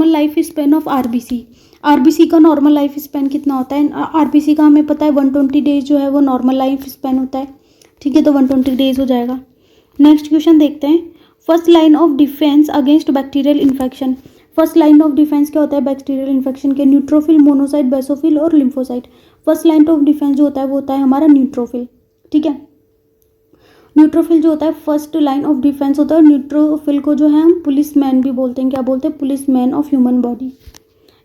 Normal life span of RBC. RBC का normal life span कितना होता है? आरबीसी का हमें पता है 120 डेज जो है वो नॉर्मल लाइफ स्पेन होता है। ठीक है, तो 120 डेज हो जाएगा। नेक्स्ट क्वेश्चन देखते हैं। First line of defence against bacterial infection. First line of defence क्या होता है बैक्टीरियल इन्फेक्शन के? न्यूट्रोफिल, मोनोसाइट, बेसोफिल और lymphocyte. First line of defence जो होता है वो होता है हमारा न्यूट्रोफिल। ठीक है, न्यूट्रोफिल जो होता है फर्स्ट लाइन ऑफ डिफेंस होता है। न्यूट्रोफिल को जो है हम पुलिस मैन भी बोलते हैं। क्या बोलते हैं? Policeman of human body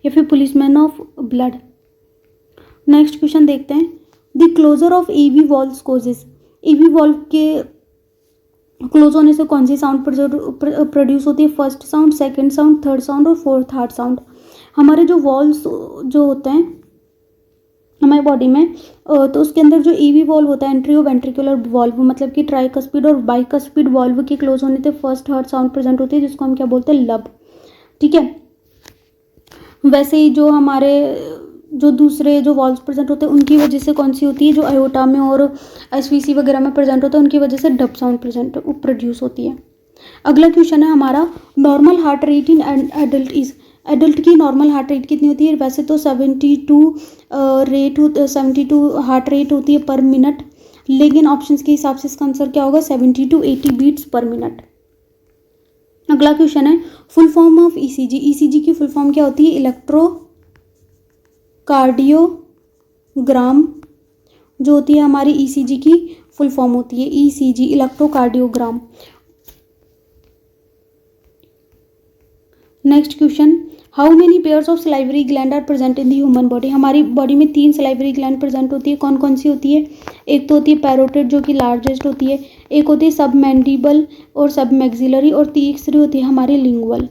या फिर policeman of blood. Next question देखते हैं। The closure of EV valve causes. EV valve के क्लोज होने से कौन सी साउंड प्रोड्यूस होती है? First sound, second sound, third sound और फोर्थ हार्ट साउंड। हमारे जो वॉल्व्स जो होते हैं हमारे बॉडी में, तो उसके अंदर जो ईवी वॉल्व होता है, एंट्रियो वेंट्रिकुलर वॉल्व, मतलब कि ट्राइकस्पिड और बाइकस्पिड वॉल्व के क्लोज होने से फर्स्ट हार्ट साउंड प्रेजेंट होती है, जिसको हम क्या बोलते हैं? लब। ठीक है, वैसे ही जो हमारे जो दूसरे जो वॉल्व्स प्रेजेंट होते हैं उनकी वजह से कौन सी होती है? जो आयोटा में और एसवीसी वगैरह में प्रेजेंट होता है उनकी वजह से डब साउंड प्रोड्यूस होती है। अगला क्वेश्चन है हमारा, normal heart rate in adult is. Adult की नॉर्मल हार्ट रेट कितनी होती है? वैसे तो 72 हार्ट रेट होती है पर मिनट, लेकिन ऑप्शंस के हिसाब से इसका आंसर क्या होगा? 70 to 80 बीट्स पर मिनट। अगला क्वेश्चन है, full form of ECG. ECG की फुल फॉर्म क्या होती है? इलेक्ट्रोकार्डियोग्राम जो होती है हमारी ईसीजी की फुल फॉर्म होती है ECG, electrocardiogram. Next question, how many pairs of salivary gland are present in the human body. हमारी बॉडी में 3 सलाइवरी ग्लैंड प्रेजेंट होती है। कौन कौन सी होती है? एक तो होती है पैरोटिड जो कि लार्जेस्ट होती है, एक होती है सब मैंडिबल और सब मैक्सिलरी, और तीसरी होती है हमारी लिंगुअल।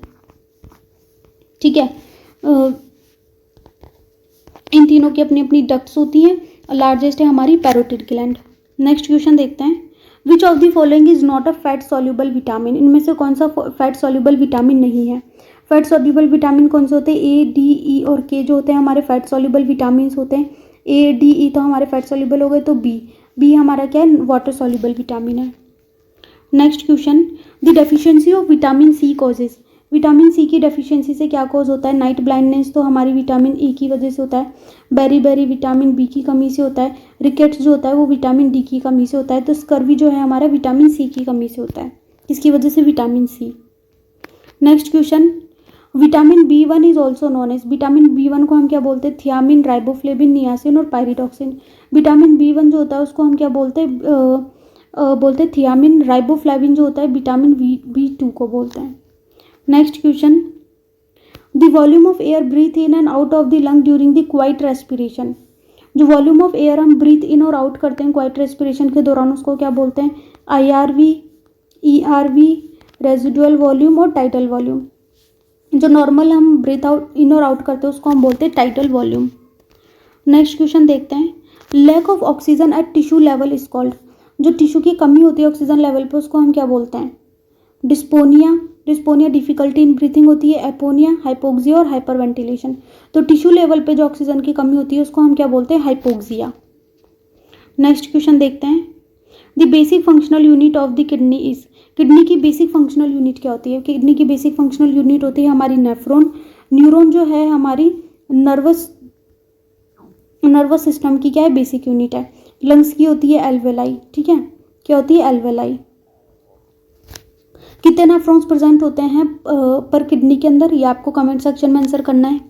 ठीक है, इन तीनों की अपनी अपनी डक्ट्स होती हैं। लार्जेस्ट है हमारी पैरोटिड ग्लैंड। नेक्स्ट क्वेश्चन देखते हैं, which of the following is not a fat soluble vitamin. इनमें से कौन सा फैट सॉल्युबल विटामिन नहीं है? फैट सॉल्युबल विटामिन कौन से होते हैं? ए, डी, ई और के जो होते हैं हमारे फैट सॉल्युबल विटामिन होते हैं। ए, डी, ई तो हमारे फैट सॉल्युबल हो गए, तो बी हमारा क्या है? वाटर सॉल्युबल विटामिन है। Next question, the deficiency of vitamin C causes. Vitamin C की डेफिशिएंसी से क्या कॉज होता है? नाइट ब्लाइंडनेस तो हमारी विटामिन ई की वजह से होता है। बेरी विटामिन बी की कमी से होता है। रिकेट्स जो होता है वो विटामिन डी की कमी से होता है। तो स्कर्वी जो है हमारा विटामिन सी की कमी से होता है। किसकी वजह से? Vitamin C. Next question, vitamin B1 is also known as. Vitamin B1 को हम क्या बोलते हैं? थियामिन, राइबोफ्लेविन, नियासिन और पायरिटॉक्सिन। विटामिन B1 जो होता है उसको हम क्या बोलते हैं? बोलते हैं थियामिन। राइबोफ्लेविन जो होता है विटामिन B2 को बोलते हैं। Next question, the volume of air breathe in and out of the lung during the quiet respiration. जो वॉल्यूम ऑफ एयर हम ब्रीथ इन और आउट करते हैं क्वाइट रेस्पिरेशन के दौरान उसको क्या बोलते हैं? IRV, ERV, रेजिडुअल वॉल्यूम और टाइटल वॉल्यूम। जो नॉर्मल हम ब्रीथ आउट इन और आउट करते हैं उसको हम बोलते हैं टाइटल वॉल्यूम। नेक्स्ट क्वेश्चन देखते हैं, lack of oxygen at tissue level is called. जो टिश्यू की कमी होती है ऑक्सीजन लेवल पे उसको हम क्या बोलते हैं? डिस्पोनिया। डिस्पोनिया डिफिकल्टी इन ब्रीथिंग होती है। एपोनिया, हाइपोक्सिया और हाइपरवेंटिलेशन। तो टिश्यू लेवल पे जो ऑक्सीजन की कमी होती है उसको हम क्या बोलते हैं? हाइपोक्सिया। नेक्स्ट क्वेश्चन देखते हैं, the basic functional unit of the kidney is. Kidney की बेसिक फंक्शनल यूनिट क्या होती है? किडनी की बेसिक फंक्शनल यूनिट होती है हमारी नेफ्रॉन। न्यूरॉन जो है हमारी नर्वस सिस्टम की क्या है? बेसिक यूनिट है। लंग्स की होती है एल्वेलाई। ठीक है, क्या होती है? एल्वेलाई। कितने नेफ्रॉन्स प्रेजेंट होते हैं पर किडनी के अंदर? ये आपको कमेंट सेक्शन में आंसर करना है।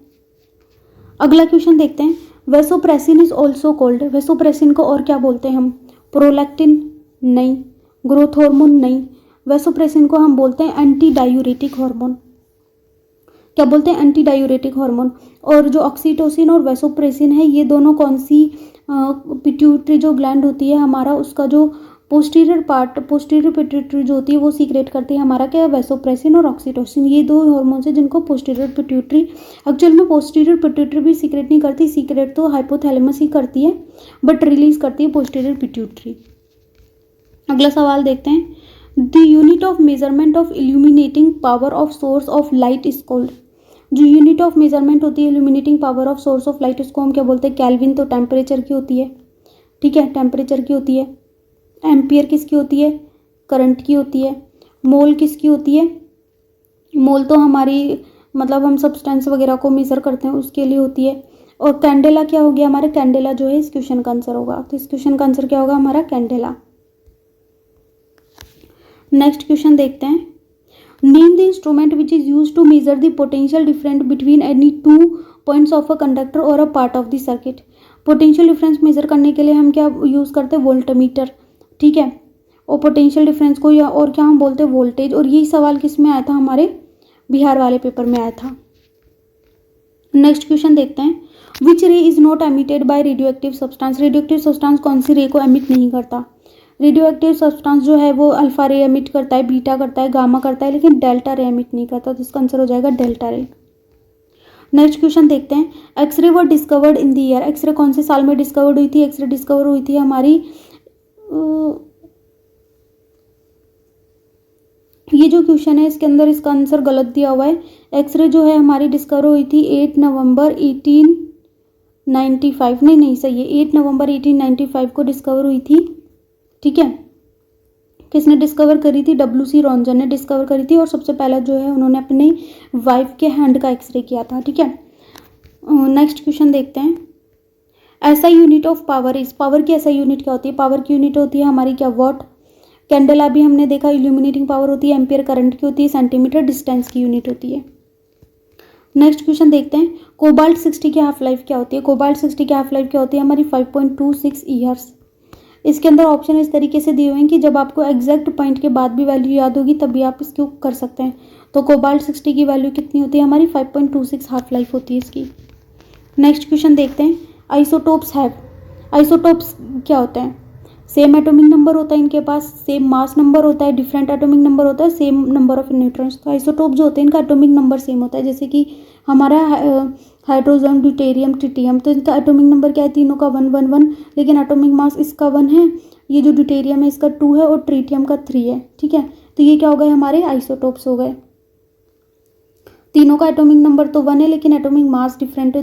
अगला क्वेश्चन देखते हैं, vasopressin is also called. Vasopressin को और क्या बोलते हैं हम? प्रोलैक्टिन नहीं, ग्रोथ हार्मोन नहीं, वेसोप्रेसिन को हम बोलते हैं एंटी डायूरेटिक हार्मोन। क्या बोलते हैं? Anti diuretic hormone. और जो ऑक्सीटोसिन और वेसोप्रेसिन है ये दोनों कौन सी पिट्यूटरी जो ग्लैंड होती है हमारा उसका जो पोस्टीरियर पिट्यूटरी जो होती है वो सीक्रेट करती है हमारा क्या? वेसोप्रेसिन और ऑक्सीटोसिन। ये दो हार्मोन्स हैं जिनको पोस्टीरियर पिट्यूटरी, एक्चुअल में पोस्टीरियर पिट्यूटरी भी सीक्रेट नहीं करती, सीक्रेट तो हाइपोथैलेमस ही करती है बट रिलीज करती है पोस्टीरियर पिट्यूटरी। अगला सवाल देखते हैं, the unit of measurement of illuminating power of source of light is called. जो यूनिट ऑफ मेजरमेंट होती है illuminating power of source of light उसको हम क्या बोलते हैं? केल्विन तो टेम्परेचर की होती है। ठीक है, टेम्परेचर की होती है। एम्पियर किसकी होती है? करंट की होती है। मोल किसकी होती है? मोल तो हमारी मतलब हम सब्सटेंस वगैरह को मेज़र करते हैं उसके लिए होती है। और कैंडेला क्या हो गया हमारा, कैंडेला जो है इस क्वेश्चन का आंसर होगा। तो इस क्वेश्चन का आंसर क्या होगा हमारा, कैंडेला। नेक्स्ट क्वेश्चन देखते हैं। Name the instrument which is use to measure the potential difference between any two points of a conductor और a part of the circuit. Potential difference measure करने के लिए हम क्या यूज़ करते हैं, वोल्टमीटर, ठीक है। और पोटेंशियल डिफरेंस को या और क्या हम बोलते हैं, वोल्टेज। और यही सवाल किस में आया था, हमारे बिहार वाले पेपर में आया था। नेक्स्ट क्वेश्चन देखते हैं। विच रे is not emitted by radio active substance. Radio active substance कौन सी रे को एमिट नहीं करता। रेडियो एक्टिव सब्सटेंस जो है वो अल्फा रे एमिट करता है, बीटा करता है, गामा करता है, लेकिन डेल्टा रे एमिट नहीं करता। तो इसका आंसर हो जाएगा डेल्टा रे। नेक्स्ट क्वेश्चन देखते हैं। X ray were discovered in the year. X ray कौन से साल में डिस्कवर्ड हुई थी। एक्सरे डिस्कवर हुई थी हमारी ये जो क्वेश्चन है इसके अंदर इसका आंसर गलत दिया हुआ है। एक्सरे जो है हमारी डिस्कवर हुई थी 8 नवंबर 1895। नहीं सही है, 8 नवंबर 1895 को डिस्कवर हुई थी, ठीक है। किसने डिस्कवर करी थी, WC रॉन्जन ने डिस्कवर करी थी। और सबसे पहला जो है उन्होंने अपनी वाइफ के हैंड का एक्सरे किया था, ठीक है। नेक्स्ट क्वेश्चन देखते हैं। ऐसा unit of power is. Power की ऐसा यूनिट क्या होती है, पावर की यूनिट होती है हमारी क्या, वॉट। कैंडेला भी हमने देखा इल्यूमिनेटिंग पावर होती है, एम्पियर करंट की होती है, सेंटीमीटर डिस्टेंस की यूनिट होती है। नेक्स्ट क्वेश्चन देखते हैं। कोबाल्ट 60 की हाफ लाइफ क्या होती है। कोबाल्ट 60 की हाफ लाइफ क्या होती है हमारी 5.26 ईयर्स। इसके अंदर ऑप्शन इस तरीके से दिए हुए हैं कि जब आपको एग्जैक्ट पॉइंट के बाद भी वैल्यू याद होगी तभी आप इसको कर सकते हैं। तो कोबाल्ट 60 की वैल्यू कितनी होती है हमारी 5.26 हाफ लाइफ होती है इसकी। नेक्स्ट क्वेश्चन देखते हैं। Isotopes have. आइसोटोप्स क्या होते हैं, सेम एटॉमिक नंबर होता है इनके पास, सेम मास नंबर होता है, डिफरेंट एटॉमिक नंबर होता है, सेम नंबर ऑफ न्यूट्रॉन्स। तो आइसोटोप जो होते हैं इनका एटॉमिक नंबर सेम होता है। जैसे कि हमारा हाइड्रोजन, ड्यूटेरियम, ट्रिटियम, तो इनका एटॉमिक नंबर क्या है, तीनों का 111, लेकिन एटॉमिक मास इसका 1 है, ये जो ड्यूटेरियम है इसका 2 है और ट्रिटियम का 3 है, ठीक है। तो ये क्या हो गए हमारे आइसोटोप्स हो गए। तीनों का एटॉमिक नंबर तो 1 है लेकिन एटॉमिक मास डिफरेंट है।